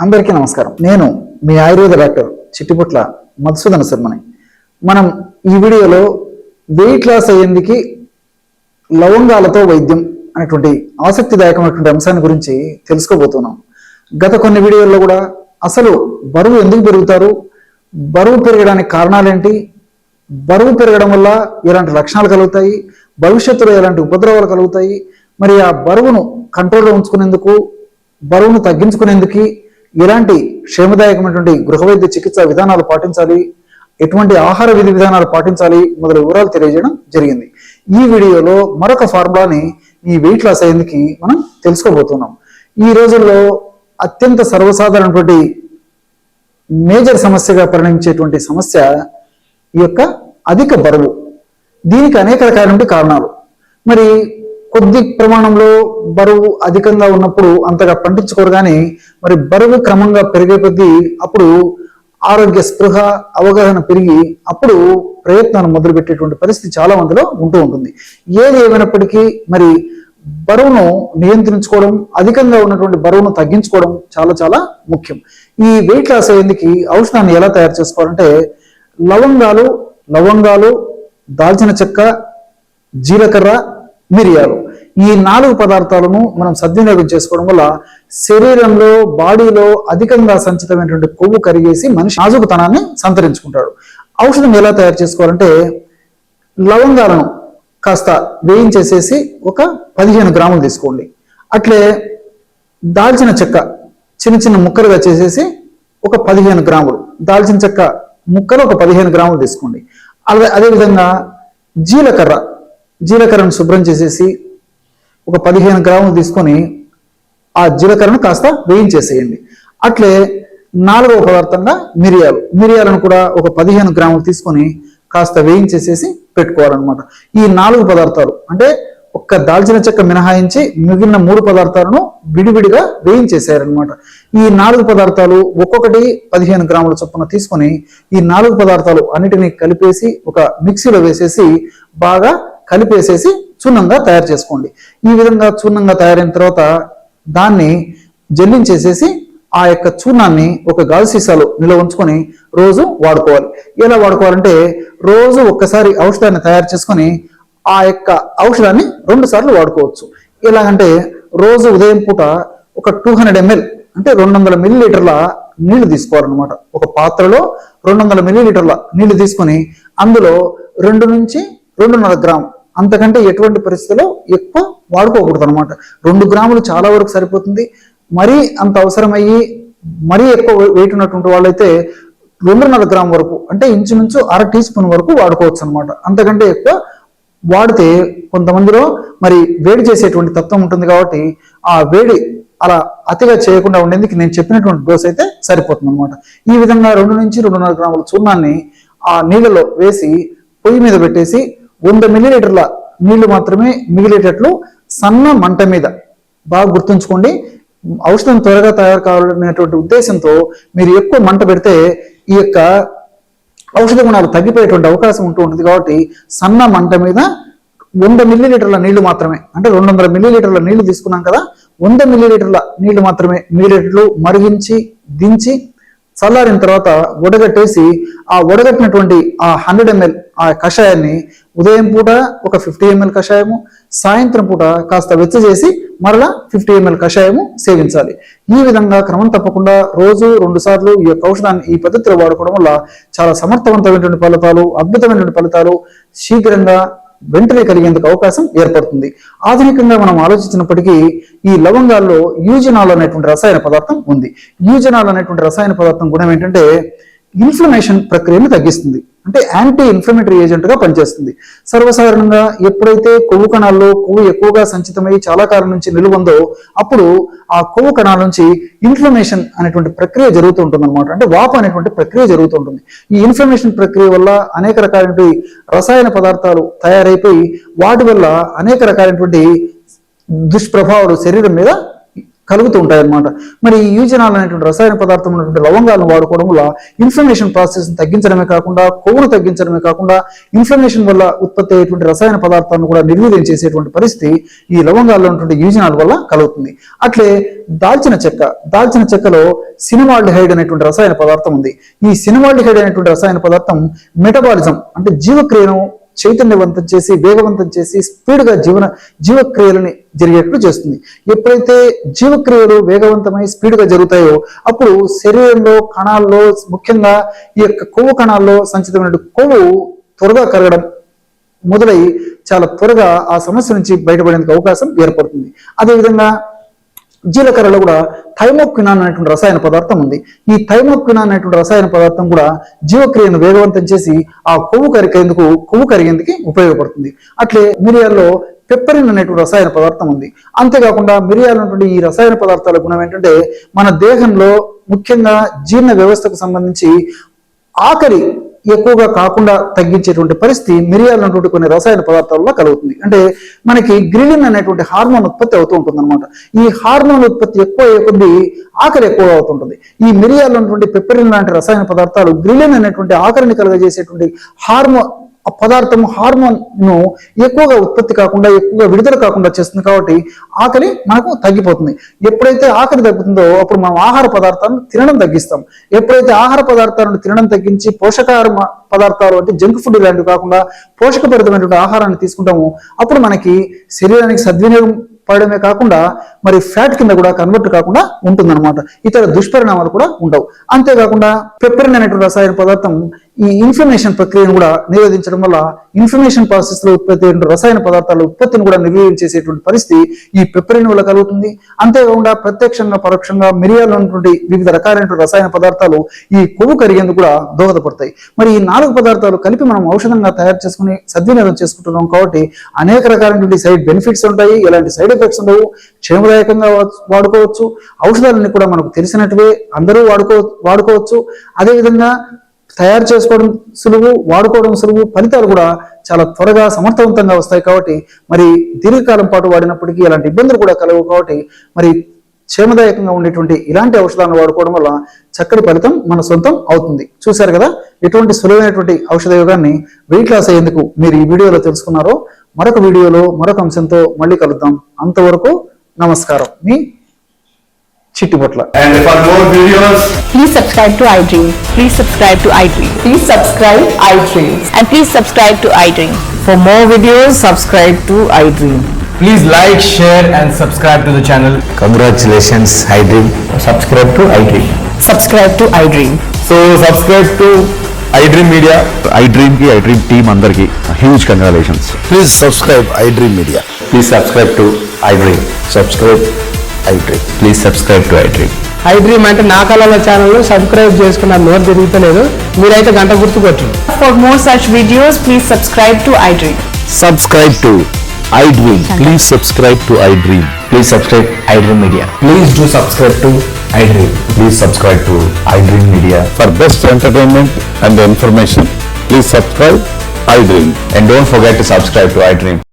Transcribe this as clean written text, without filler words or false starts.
అందరికీ నమస్కారం. నేను మీ ఆయుర్వేద డాక్టర్ చిట్టిపుట్ల మధుసూదన శర్మని. మనం ఈ వీడియోలో వెయిట్ లాస్ అయ్యేందుకు లవంగాలతో వైద్యం అనేటువంటి ఆసక్తిదాయకమైనటువంటి అంశాన్ని గురించి తెలుసుకోబోతున్నాం. గత కొన్ని వీడియోల్లో కూడా అసలు బరువు ఎందుకు పెరుగుతారు, బరువు పెరగడానికి కారణాలేంటి, బరువు పెరగడం వల్ల ఎలాంటి లక్షణాలు కలుగుతాయి, భవిష్యత్తులో ఎలాంటి ఉపద్రవాలు కలుగుతాయి, మరి ఆ బరువును కంట్రోల్లో ఉంచుకునేందుకు, బరువును తగ్గించుకునేందుకు ఎలాంటి క్షేమదాయకమైనటువంటి గృహవైద్య చికిత్సా విధానాలు పాటించాలి, ఎటువంటి ఆహార విధి విధానాలు పాటించాలి మొదలు వివరాలు తెలియజేయడం జరిగింది. ఈ వీడియోలో మరొక ఫార్ములాని ఈ వెయిట్ లాస్ అయ్యేందుకు మనం తెలుసుకోబోతున్నాం. ఈ రోజుల్లో అత్యంత సర్వసాధారణటువంటి మేజర్ సమస్యగా పరిణమించేటువంటి సమస్య ఈ యొక్క అధిక బరువు. దీనికి అనేక రకాలైన కారణాలు. మరి కొద్ది ప్రమాణంలో బరువు అధికంగా ఉన్నప్పుడు అంతగా పండించుకోరు, కానీ మరి బరువు క్రమంగా పెరిగే కొద్దీ అప్పుడు ఆరోగ్య స్పృహ అవగాహన పెరిగి అప్పుడు ప్రయత్నాలు మొదలుపెట్టేటువంటి పరిస్థితి చాలా మందిలో ఉంటూ ఉంటుంది. ఏది ఏమైనప్పటికీ మరి బరువును నియంత్రించుకోవడం, అధికంగా ఉన్నటువంటి బరువును తగ్గించుకోవడం చాలా చాలా ముఖ్యం. ఈ వెయిట్ లాస్ అయ్యేందుకు ఔషధాన్ని ఎలా తయారు చేసుకోవాలంటే లవంగాలు, దాల్చిన చెక్క, జీలకర్ర, మిరియాలు, ఈ 4 పదార్థాలను మనం సద్వినియోగం చేసుకోవడం వల్ల శరీరంలో, బాడీలో అధికంగా సంచితమైనటువంటి కొవ్వు కరిగేసి మనిషి నాజుకుతనాన్ని సంతరించుకుంటాడు. ఔషధం ఎలా తయారు చేసుకోవాలంటే లవంగాలను కాస్త వేయించేసేసి ఒక 15 గ్రాములు తీసుకోండి. అట్లే దాల్చిన చెక్క చిన్న చిన్న ముక్కలుగా చేసేసి ఒక 15 గ్రాములు, దాల్చిన చెక్క ముక్కలు ఒక 15 గ్రాములు తీసుకోండి. అదేవిధంగా జీలకర్రను శుభ్రం చేసేసి ఒక 15 గ్రాములు తీసుకొని ఆ జీలకర్రను కాస్త వేయించేసేయండి. అట్లే 4వ పదార్థంగా మిరియాలను కూడా ఒక 15 గ్రాములు తీసుకొని కాస్త వేయించేసేసి పెట్టుకోవాలన్నమాట. ఈ 4 పదార్థాలు అంటే ఒక్క దాల్చిన చెక్క మినహాయించి మిగిలిన 3 పదార్థాలను విడివిడిగా వేయించేసారనమాట. ఈ 4 పదార్థాలు ఒక్కొక్కటి 15 గ్రాముల చొప్పున తీసుకొని ఈ 4 పదార్థాలు అన్నిటినీ కలిపేసి ఒక మిక్సీలో వేసేసి బాగా కలిపేసేసి చూర్ణంగా తయారు చేసుకోండి. ఈ విధంగా చూర్ణంగా తయారైన తర్వాత దాన్ని జల్లించేసేసి ఆ యొక్క చూర్ణాన్ని ఒక గాజు సీసాలో నిల్వ ఉంచుకొని రోజు వాడుకోవాలి. ఎలా వాడుకోవాలంటే రోజు ఒక్కసారి ఔషధాన్ని తయారు చేసుకొని ఆ యొక్క ఔషధాన్ని 2 సార్లు వాడుకోవచ్చు. ఎలాగంటే రోజు ఉదయం పూట ఒక 200 ml అంటే 200 మిల్లీలీటర్ల నీళ్లు తీసుకోవాలన్నమాట. ఒక పాత్రలో 200 మిల్లీలీటర్ల నీళ్లు తీసుకొని అందులో 2 నుంచి 2.5 గ్రాము, అంతకంటే ఎటువంటి పరిస్థితుల్లో ఎక్కువ వాడుకోకూడదు అనమాట. 2 గ్రాములు చాలా వరకు సరిపోతుంది. మరీ అంత అవసరమయ్యి మరీ ఎక్కువ వెయిట్ ఉన్నటువంటి వాళ్ళైతే 2.5 గ్రాము వరకు అంటే ఇంచుమించు 1/2 టీ స్పూన్ వరకు వాడుకోవచ్చు అనమాట. అంతకంటే ఎక్కువ వాడితే కొంతమందిలో మరి వేడి చేసేటువంటి తత్వం ఉంటుంది కాబట్టి ఆ వేడి అలా అతిగా చేయకుండా ఉండేందుకు నేను చెప్పినటువంటి డోస్ అయితే సరిపోతుంది అనమాట. ఈ విధంగా 2 నుంచి 2.5 గ్రాముల చూర్ణాన్ని ఆ నీళ్ళలో వేసి పొయ్యి మీద పెట్టేసి 100 మిల్లీలీటర్ల నీళ్లు మాత్రమే మిగిలేటట్లు సన్న మంట మీద, బాగా గుర్తుంచుకోండి, ఔషధం త్వరగా తయారు కావాలనేటువంటి ఉద్దేశంతో మీరు ఎక్కువ మంట పెడితే ఈ యొక్క ఔషధ గుణాలు తగ్గిపోయేటువంటి అవకాశం ఉంటూ ఉంటుంది. కాబట్టి సన్న మంట మీద 100 మిల్లీలీటర్ల నీళ్లు మాత్రమే, అంటే 200 మిల్లీలీటర్ల నీళ్లు తీసుకున్నాం కదా, 100 మిల్లీలీటర్ల నీళ్లు మాత్రమే మిగిలేటట్లు మరిగించి దించి చల్లారిన తర్వాత వడగట్టేసి ఆ వడగట్టినటువంటి ఆ 100 ml ఆ కషాయాన్ని ఉదయం పూట ఒక 50 ml కషాయము, సాయంత్రం పూట కాస్త వెచ్చ చేసి మరలా 50 ml కషాయము సేవించాలి. ఈ విధంగా క్రమం తప్పకుండా రోజు 2 సార్లు ఈ యొక్క ఔషధాన్ని ఈ పద్ధతిలో వాడుకోవడం వల్ల చాలా సమర్థవంతమైనటువంటి ఫలితాలు, అద్భుతమైనటువంటి ఫలితాలు శీఘ్రంగా వెంటనే కలిగేందుకు అవకాశం ఏర్పడుతుంది. ఆధునికంగా మనం ఆలోచించినప్పటికీ ఈ లవంగాల్లో యూజినాల్ అనేటువంటి రసాయన పదార్థం ఉంది. యూజినాల్ అనేటువంటి రసాయన పదార్థం గుణం ఏంటంటే ఇన్ఫ్లమేషన్ ప్రక్రియను తగ్గిస్తుంది, అంటే యాంటీ ఇన్ఫ్లమేటరీ ఏజెంట్ గా పనిచేస్తుంది. సర్వసాధారణంగా ఎప్పుడైతే కొవ్వు కణాల్లో కొవ్వు ఎక్కువగా సంచితమై చాలా కాలం నుంచి నిలువందో అప్పుడు ఆ కొవ్వు కణాల నుంచి ఇన్ఫ్లమేషన్ అనేటువంటి ప్రక్రియ జరుగుతూ ఉంటుంది అనమాట. అంటే వాపు అనేటువంటి ప్రక్రియ జరుగుతూ ఉంటుంది. ఈ ఇన్ఫ్లమేషన్ ప్రక్రియ వల్ల అనేక రకాలైనటువంటి రసాయన పదార్థాలు తయారైపోయి వాటి వల్ల అనేక రకాలైనటువంటి దుష్ప్రభావాలు శరీరం మీద కలుగుతూ ఉంటాయి అన్నమాట. మరి ఈ యూజనాల్ అనేటువంటి రసాయన పదార్థం ఉన్నటువంటి లవంగాలను వాడుకోవడం వల్ల ఇన్ఫ్లమేషన్ ప్రాసెస్ తగ్గించడమే కాకుండా, కొవ్వును తగ్గించడమే కాకుండా, ఇన్ఫ్లమేషన్ వల్ల ఉత్పత్తి అయ్యేటువంటి రసాయన పదార్థాలను కూడా నిర్వీర్యం చేసేటువంటి పరిస్థితి ఈ లవంగాల్లో ఉన్నటువంటి యూజనాల్ వల్ల కలుగుతుంది. అట్లే దాల్చిన చెక్కలో సినమాల్డిహైడ్ అనేటువంటి రసాయన పదార్థం ఉంది. ఈ సినమాల్డిహైడ్ అనేటువంటి రసాయన పదార్థం మెటబాలిజం అంటే జీవక్రియను చైతన్యవంతం చేసి, వేగవంతం చేసి, స్పీడ్గా జీవక్రియలని జరిగేట్లు చేస్తుంది. ఎప్పుడైతే జీవక్రియలు వేగవంతమై స్పీడ్గా జరుగుతాయో అప్పుడు శరీరంలో కణాల్లో, ముఖ్యంగా ఈ యొక్క కొవ్వు కణాల్లో సంచితమైన కొవ్వు త్వరగా కరగడం మొదలై చాలా త్వరగా ఆ సమస్య నుంచి బయటపడేందుకు అవకాశం ఏర్పడుతుంది. అదేవిధంగా జీలకర్రలో కూడా థైమోక్వినాన్ అనేటువంటి రసాయన పదార్థం ఉంది. ఈ థైమోక్వినాన్ అనేటువంటి రసాయన పదార్థం కూడా జీవక్రియను వేగవంతం చేసి ఆ కొవ్వు కరిగేందుకు ఉపయోగపడుతుంది. అట్లే మిరియాల్లో పెప్పరిన్ అనేటువంటి రసాయన పదార్థం ఉంది. అంతేకాకుండా మిరియాలు ఉన్నటువంటి ఈ రసాయన పదార్థాల గుణం ఏంటంటే మన దేహంలో ముఖ్యంగా జీర్ణ వ్యవస్థకు సంబంధించి ఆకలి ఎక్కువగా కాకుండా తగ్గించేటువంటి పరిస్థితి మిరియాలు ఉన్నటువంటి కొన్ని రసాయన పదార్థాలలో కలుగుతుంది. అంటే మనకి గ్రిలిన్ అనేటువంటి హార్మోన్ ఉత్పత్తి అవుతూ ఉంటుంది అనమాట. ఈ హార్మోన్ ఉత్పత్తి ఎక్కువ అయ్యే కొద్దీ ఆకలి ఎక్కువగా అవుతుంటుంది. ఈ మిరియాలు ఉన్నటువంటి పెప్పరిన్ లాంటి రసాయన పదార్థాలు గ్రిలిన్ అనేటువంటి ఆకలిని కలుగజేసేటువంటి హార్మోన్ ను ఎక్కువగా ఉత్పత్తి కాకుండా, ఎక్కువగా విడుదల కాకుండా చేస్తుంది. కాబట్టి ఆకలి మనకు తగ్గిపోతుంది. ఎప్పుడైతే ఆకలి తగ్గుతుందో అప్పుడు మనం ఆహార పదార్థాలను తినడం తగ్గిస్తాం. ఎప్పుడైతే ఆహార పదార్థాలను తినడం తగ్గించి పోషకాహార పదార్థాలు అంటే జంక్ ఫుడ్ లాంటివి కాకుండా పోషకభరితమైనటువంటి ఆహారాన్ని తీసుకుంటాము అప్పుడు మనకి శరీరానికి సద్వినియోగం పడమే కాకుండా మరి ఫ్యాట్ కింద కూడా కన్వర్ట్ కాకుండా ఉంటుందన్నమాట. ఇతర దుష్పరిణామాలు కూడా ఉండవు. అంతేకాకుండా పెప్పరిన్ అనేటువంటి రసాయన పదార్థం ఈ ఇన్ఫ్లమేషన్ ప్రక్రియను కూడా నిరోధించడం వల్ల ఇన్ఫ్లమేషన్ ప్రాసెస్ లో ఉత్పత్తి అయిన రసాయన పదార్థాల ఉత్పత్తిని కూడా నిర్వీర్యం చేసేటువంటి పరిస్థితి ఈ పెప్పరిన్ వల్ల కలుగుతుంది. అంతేకాకుండా ప్రత్యక్షంగా పరోక్షంగా మిరియాల్లో ఉన్నటువంటి వివిధ రకాలైన రసాయన పదార్థాలు ఈ కొవ్వు కరిగేందుకు కూడా దోహదపడతాయి. మరి ఈ 4 పదార్థాలు కలిపి మనం ఔషధంగా తయారు చేసుకుని సద్వినియోగం చేసుకుంటున్నాం కాబట్టి అనేక రకాలైనటువంటి సైడ్ బెనిఫిట్స్ ఉంటాయి. ఎలాంటి సైడ్ ఎఫెక్ట్స్ ఉండవు. క్షేమదాయకంగా వాడుకోవచ్చు. ఔషధాలన్నీ కూడా మనకు తెలిసినట్టువే అందరూ వాడుకోవచ్చు. అదేవిధంగా తయారు చేసుకోవడం సులువు, వాడుకోవడం సులువు, ఫలితాలు కూడా చాలా త్వరగా సమర్థవంతంగా వస్తాయి. కాబట్టి మరి దీర్ఘకాలం పాటు వాడినప్పటికీ ఎలాంటి ఇబ్బందులు కూడా కలవు. కాబట్టి మరి క్షేమదాయకంగా ఉండేటువంటి ఇలాంటి ఔషధాలను వాడుకోవడం వల్ల చక్కటి ఫలితం మన సొంతం అవుతుంది. చూశారు కదా ఎటువంటి సులువైనటువంటి ఔషధ యోగాన్ని వెయిట్ లాస్ అయ్యేందుకు మీరు ఈ వీడియోలో తెలుసుకున్నారో. మరొక వీడియోలో మరొక అంశంతో మళ్ళీ కలుద్దాం. అంతవరకు నమస్కారం. మీ Chittipatla. And for more videos, please subscribe to iDream. Please subscribe to iDream. Please subscribe iDream. And please subscribe to iDream. For more videos, subscribe to iDream. please like, share and subscribe to the channel. Congratulations, iDream. Subscribe to iDream. Subscribe to iDream. So subscribe to iDream Media. iDream ki iDream team andarki huge congratulations. Please subscribe iDream Media. Please subscribe to iDream. Subscribe iDream. Please subscribe to iDream. iDream అంటే నా కళల channel subscribe చేసుకున్న note తిరుగుతలేదు. మీరైతే గంట గుర్తు కొట్టండి. For more such videos, please subscribe to iDream. Subscribe to iDream. Please subscribe to iDream. Please subscribe iDream Media. Please do subscribe to iDream. Please subscribe to iDream Media. For best entertainment and information, please subscribe iDream. And don't forget to subscribe to iDream.